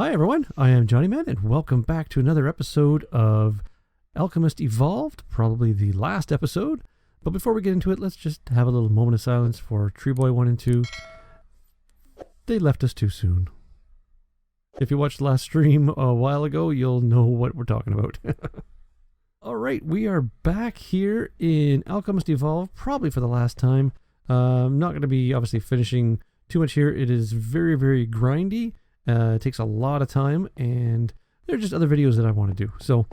Hi everyone, I am Johnnyman, and welcome back to another episode of Alchemist Evolved, probably the last episode. But before we get into it, let's just have a little moment of silence for Tree Boy 1 and 2. They left us too soon. If you watched the last stream a while ago, you'll know what we're talking about. Alright, we are back here in Alchemist Evolved, probably for the last time. I'm not going to be obviously finishing too much here. It is very, very grindy. It takes a lot of time, and there are just other videos that I want to do. So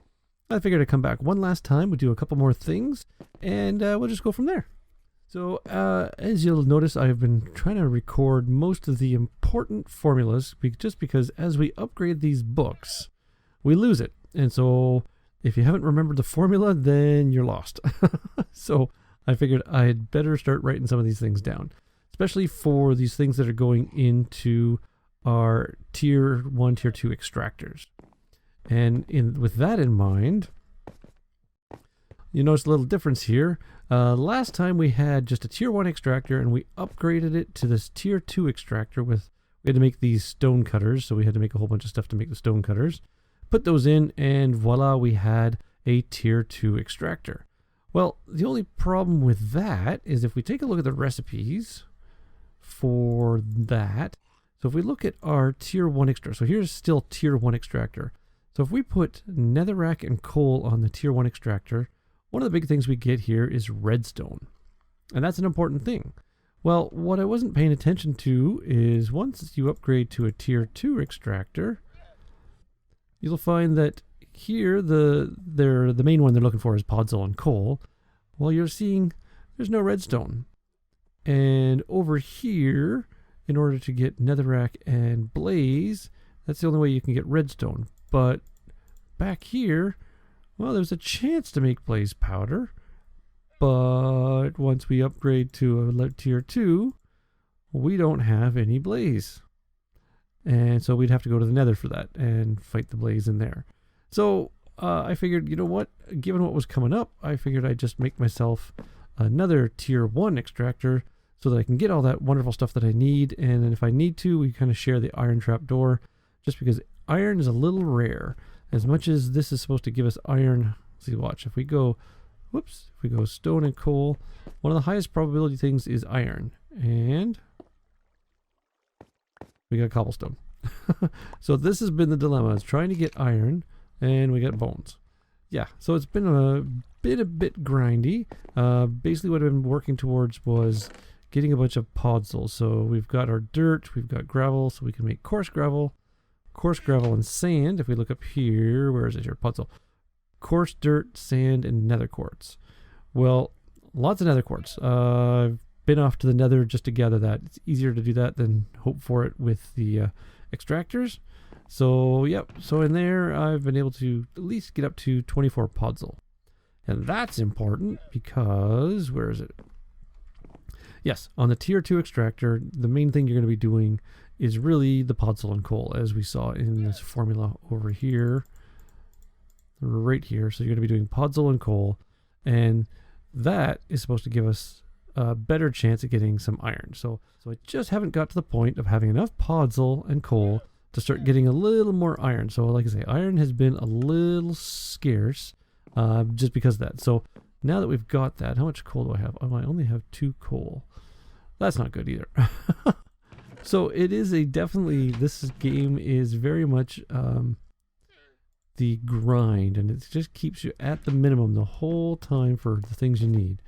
I figured I'd come back one last time, we'll do a couple more things, and we'll just go from there. So as you'll notice, I've been trying to record most of the important formulas, just because as we upgrade these books, we lose it. And so if you haven't remembered the formula, then you're lost. So I figured I'd better start writing some of these things down, especially for these things that are going into our tier 1, tier 2 extractors. And with that in mind, you notice a little difference here. Last time we had just a tier 1 extractor, and we upgraded it to this tier 2 extractor we had to make these stone cutters, so we had to make a whole bunch of stuff to make the stone cutters. Put those in, and voila, we had a tier 2 extractor. Well, the only problem with that is if we take a look at the recipes for that. So if we look at our tier 1 extractor, so here's still tier 1 extractor. So if we put netherrack and coal on the tier 1 extractor, one of the big things we get here is redstone. And that's an important thing. Well, what I wasn't paying attention to is once you upgrade to a tier 2 extractor, you'll find that here the main one they're looking for is podzol and coal. Well, you're seeing there's no redstone. And over here, in order to get netherrack and blaze, that's the only way you can get redstone. But back here, well, there's a chance to make blaze powder. But once we upgrade to a tier 2, we don't have any blaze. And so we'd have to go to the nether for that and fight the blaze in there. So I figured, you know what, given what was coming up, I figured I'd just make myself another tier 1 extractor so that I can get all that wonderful stuff that I need. And then if I need to, we kind of share the iron trap door, just because iron is a little rare. As much as this is supposed to give us iron, see, watch, if we go, whoops, if we go stone and coal, one of the highest probability things is iron. And we got cobblestone. So this has been the dilemma, is trying to get iron, and we got bones. Yeah, so it's been a bit grindy. Basically what I've been working towards was getting a bunch of podzol. So we've got our dirt, we've got gravel, so we can make coarse gravel and sand. If we look up here, where is it here? Podzol. Coarse dirt, sand, and nether quartz. Well, lots of nether quartz. I've been off to the nether just to gather that. It's easier to do that than hope for it with the extractors. So, yep. So in there, I've been able to at least get up to 24 podzol. And that's important because, where is it? Yes, on the tier 2 extractor, the main thing you're going to be doing is really the podzol and coal, as we saw in this formula over here, right here. So you're going to be doing podzol and coal, and that is supposed to give us a better chance at getting some iron. So I just haven't got to the point of having enough podzol and coal to start getting a little more iron. So like I say, iron has been a little scarce just because of that. So now that we've got that, how much coal do I have? Oh, I only have 2 coal. That's not good either. So it is this game is very much the grind, and it just keeps you at the minimum the whole time for the things you need.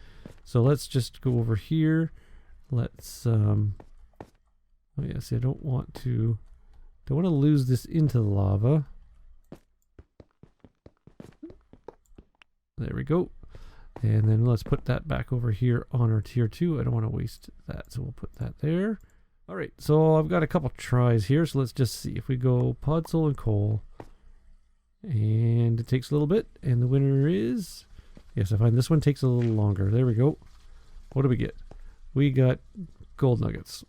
So let's just go over here. Let's oh yeah, see, I don't want to lose this into the lava. There we go. And then let's put that back over here on our tier 2. I don't want to waste that, so we'll put that there. All right, so I've got a couple tries here, so let's just see. If we go podzol and coal, and it takes a little bit, and the winner is, yes, I find this one takes a little longer. There we go. What do we get? We got gold nuggets.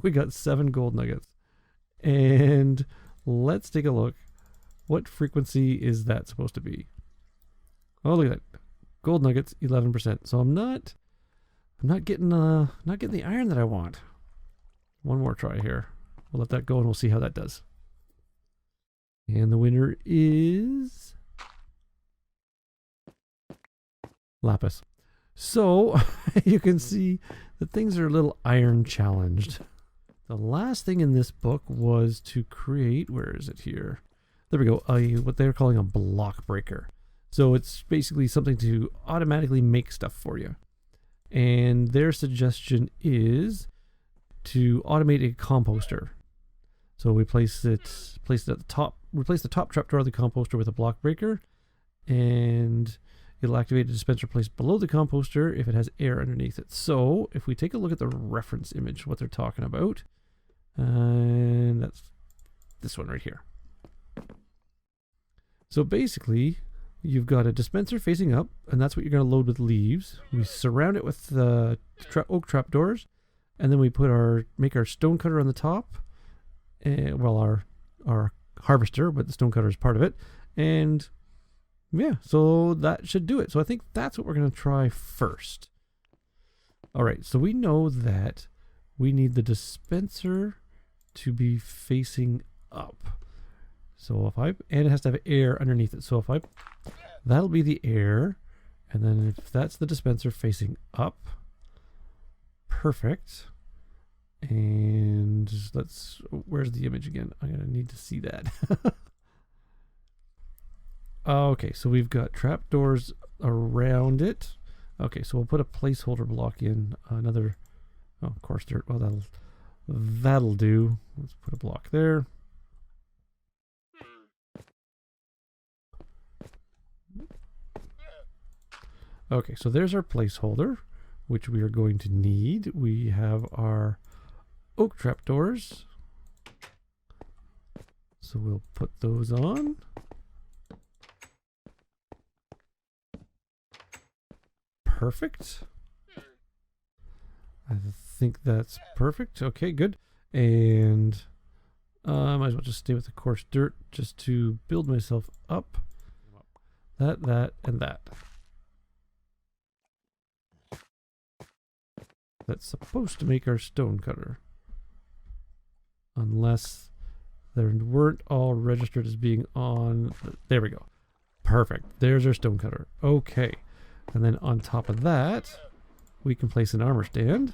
We got 7 gold nuggets. And let's take a look. What frequency is that supposed to be? Oh, look at that. Gold nuggets, 11%. So I'm not getting the iron that I want. One more try here. We'll let that go and we'll see how that does. And the winner is lapis. So you can see that things are a little iron challenged. The last thing in this book was to create, where is it here? There we go, what they're calling a block breaker. So it's basically something to automatically make stuff for you. And their suggestion is to automate a composter. So we place it at the top, replace the top trapdoor of the composter with a block breaker, and it'll activate a dispenser placed below the composter if it has air underneath it. So if we take a look at the reference image, what they're talking about, and that's this one right here. So basically, you've got a dispenser facing up, and that's what you're going to load with leaves. We surround it with oak trapdoors, and then we make our stone cutter on the top, and well, our harvester, but the stone cutter is part of it, and yeah, so that should do it. So I think that's what we're going to try first. All right, so we know that we need the dispenser to be facing up. So and it has to have air underneath it. So that'll be the air, and then if that's the dispenser facing up, perfect. And where's the image again? I'm gonna need to see that. Okay, so we've got trapdoors around it. Okay, so we'll put a placeholder block in, another, oh, coarse dirt. Well, that'll do. Let's put a block there. Okay, so there's our placeholder, which we are going to need. We have our oak trapdoors. So we'll put those on. Perfect. I think that's perfect. Okay, good. And I might as well just stay with the coarse dirt just to build myself up. That, and that. That's supposed to make our stone cutter. Unless they weren't all registered as being on. There we go. Perfect. There's our stone cutter. Okay. And then on top of that, we can place an armor stand.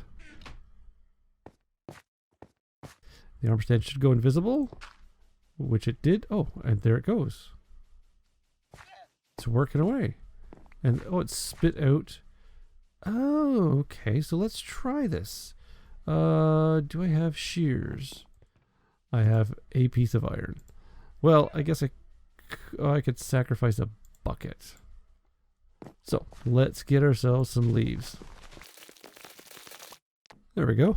The armor stand should go invisible, which it did. Oh, and there it goes. It's working away. And oh, it spit out. Oh, okay. So let's try this. Do I have shears? I have a piece of iron. Well, I guess I could sacrifice a bucket. So let's get ourselves some leaves. There we go.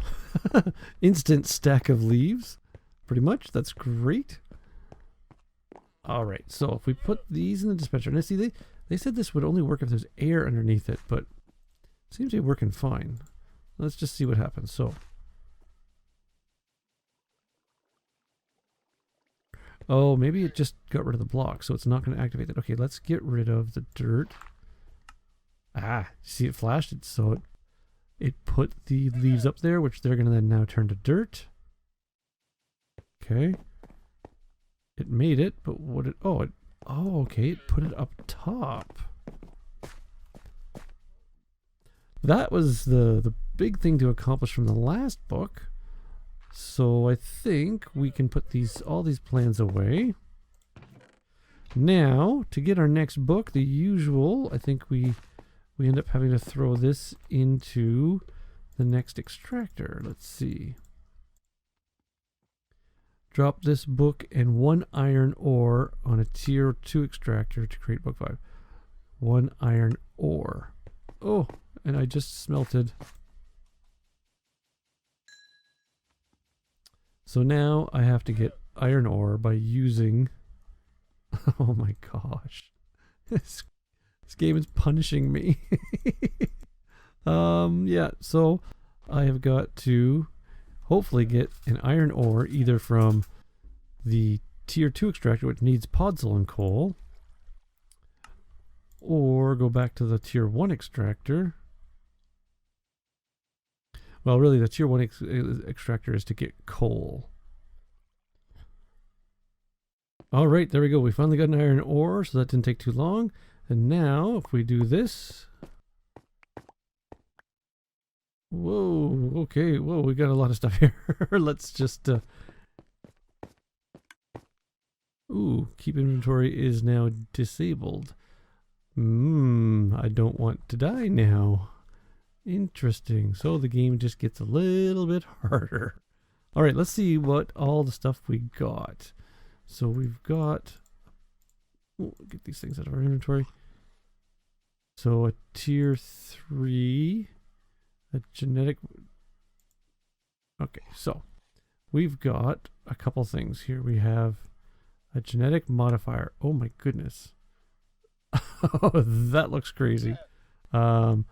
Instant stack of leaves. Pretty much. That's great. All right. So if we put these in the dispenser, and I see they said this would only work if there's air underneath it, but it seems to be working fine. Let's just see what happens. So, oh, maybe it just got rid of the block, so it's not going to activate it. Okay, let's get rid of the dirt. Ah, see it flashed it, so it put the leaves up there, which they're going to then now turn to dirt. Okay. It made it, but what okay, it put it up top. That was the big thing to accomplish from the last book. So I think we can put all these plans away. Now, to get our next book, the usual, I think we end up having to throw this into the next extractor. Let's see. Drop this book and 1 iron ore on a tier 2 extractor to create book 5. 1 iron ore. Oh, and I just smelted. So now I have to get iron ore by using... Oh my gosh. This game is punishing me. Yeah, so I have got to hopefully get an iron ore either from the tier 2 extractor, which needs podzol and coal, or go back to the tier 1 extractor. Well, really the tier 1 extractor is to get coal. All right, there we go. We finally got an iron ore, so that didn't take too long. And now, if we do this... Whoa, okay, whoa, we got a lot of stuff here. Let's just... Ooh, keep inventory is now disabled. I don't want to die now. Interesting. So the game just gets a little bit harder. All right, let's see what all the stuff we got. So we've got... Oh, get these things out of our inventory. So a tier 3... A genetic... Okay, so we've got a couple things here. We have a genetic modifier. Oh my goodness. Oh, that looks crazy. Ooh,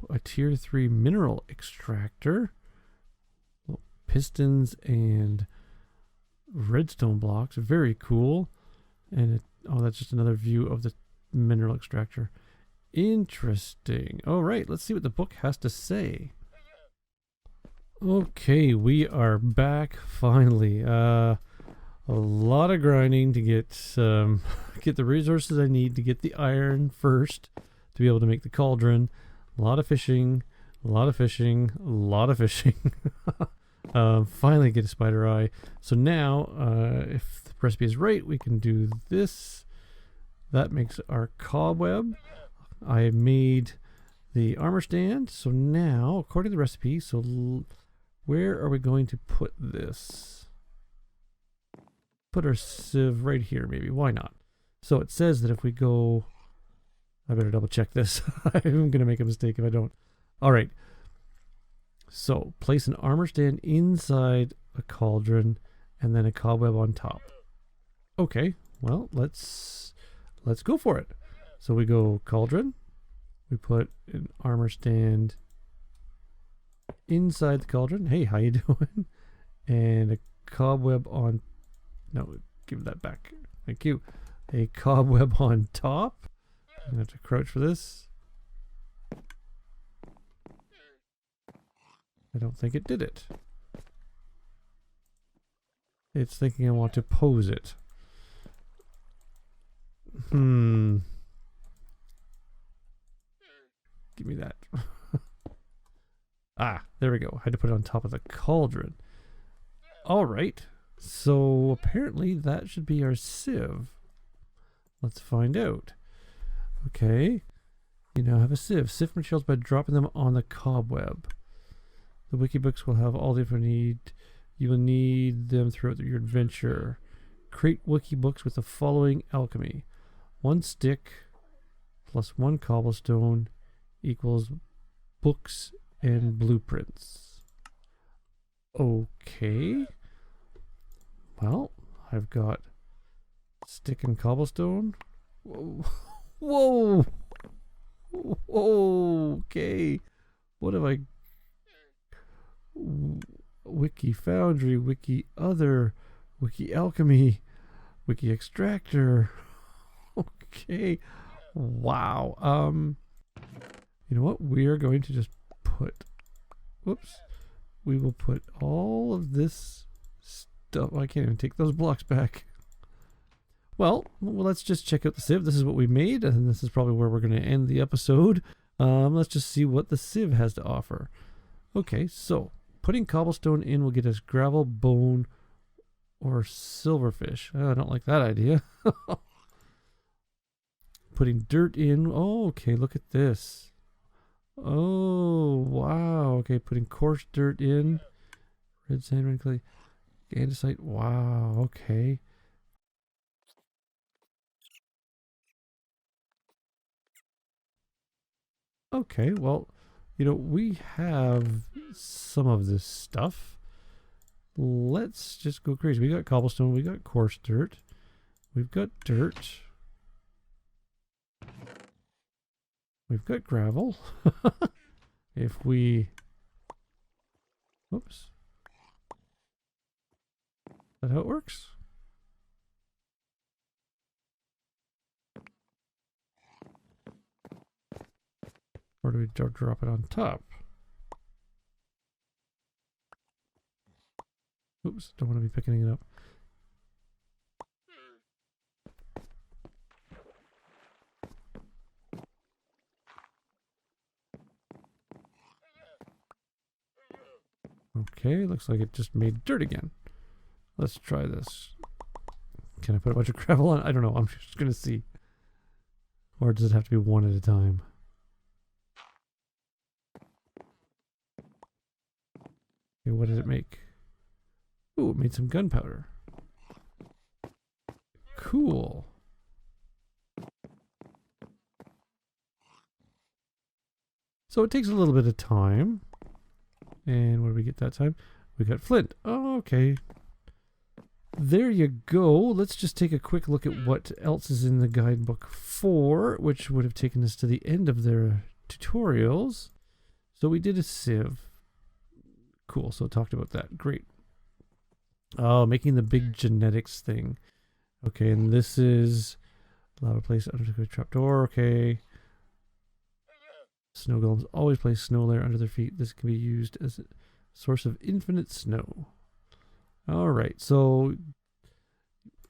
a tier 3 mineral extractor. Pistons and redstone blocks. Very cool. And oh, that's just another view of the mineral extractor. Interesting. All right, let's see what the book has to say. Okay, we are back finally. A lot of grinding to get get the resources I need to get the iron first to be able to make the cauldron. A lot of fishing, a lot of fishing, a lot of fishing. Finally get a spider eye. So now, if the recipe is right, we can do this. That makes our cobweb. I made the armor stand. So now, according to the recipe, so where are we going to put this? Put our sieve right here, maybe. Why not? So it says that if we go... I better double check this. I'm going to make a mistake if I don't. All right. So place an armor stand inside a cauldron and then a cobweb on top. Okay, well, let's go for it. So we go cauldron. We put an armor stand inside the cauldron. Hey, how you doing? And a cobweb on... No, give that back. Thank you. A cobweb on top. I'm going to have to crouch for this. I don't think it did it. It's thinking I want to pose it. Give me that. Ah, there we go. I had to put it on top of the cauldron. All right. So apparently that should be our sieve. Let's find out. Okay. You now have a sieve. Sift materials by dropping them on the cobweb. The wiki books will have all the info you need. You will need them throughout your adventure. Create wiki books with the following alchemy. 1 stick plus 1 cobblestone equals books and blueprints. Okay. Well, I've got stick and cobblestone. Whoa. Whoa. Whoa. Okay. What have I... Wiki Foundry, Wiki Other, Wiki Alchemy, Wiki Extractor. Okay. Wow. You know what? We are going to just put... Whoops. We will put all of this stuff... I can't even take those blocks back. Well, let's just check out the sieve. This is what we made, and this is probably where we're going to end the episode. Let's just see what the sieve has to offer. Okay, so... Putting cobblestone in will get us gravel, bone, or silverfish. I don't like that idea. Putting dirt in. Oh, okay, look at this. Oh, wow. Okay, putting coarse dirt in. Red sand, red clay, andesite. Wow, okay. Okay, well, you know, we have some of this stuff. Let's just go crazy. We got cobblestone, we got coarse dirt, we've got dirt, we've got gravel. If we... Whoops. Is that how it works? Or do we drop it on top? Oops, don't want to be picking it up. Okay, looks like it just made dirt again. Let's try this. Can I put a bunch of gravel on? I don't know. I'm just going to see. Or does it have to be one at a time? Okay, what did it make? Ooh, it made some gunpowder. Cool. So it takes a little bit of time. And what do we get that time? We got flint. Oh, okay. There you go. Let's just take a quick look at what else is in the guidebook 4, which would have taken us to the end of their tutorials. So we did a sieve. Cool, so it talked about that. Great. Oh, making the big genetics thing. Okay, and this is lava place under the trapdoor. Okay. Snow golems always place snow layer under their feet. This can be used as a source of infinite snow. Alright, so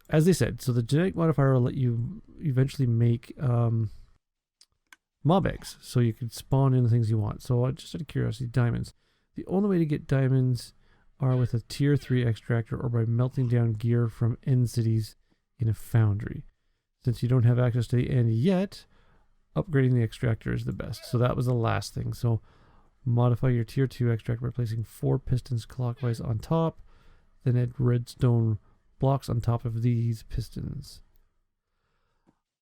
as they said, so the genetic modifier will let you eventually make mob eggs. So you can spawn in the things you want. So just out of curiosity, diamonds. The only way to get diamonds are with a tier 3 extractor or by melting down gear from end cities in a foundry. Since you don't have access to the end yet, upgrading the extractor is the best. So that was the last thing. So modify your tier 2 extractor by placing 4 pistons clockwise on top, then add redstone blocks on top of these pistons.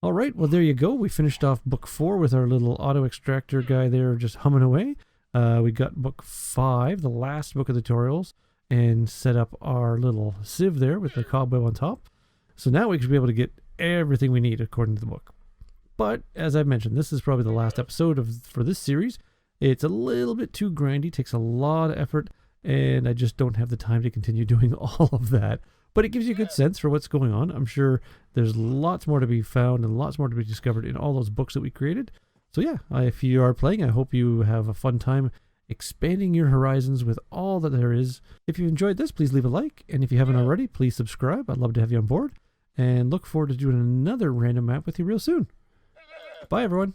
Alright, well there you go. We finished off book 4 with our little auto extractor guy there just humming away. We got book 5, the last book of the tutorials, and set up our little sieve there with the cobweb on top. So now we should be able to get everything we need according to the book. But as I've mentioned, this is probably the last episode for this series. It's a little bit too grindy, takes a lot of effort, and I just don't have the time to continue doing all of that. But it gives you a good sense for what's going on. I'm sure there's lots more to be found and lots more to be discovered in all those books that we created. So yeah, if you are playing, I hope you have a fun time expanding your horizons with all that there is. If you enjoyed this, please leave a like, and if you haven't already, please subscribe. I'd love to have you on board, and look forward to doing another random map with you real soon. Bye, everyone.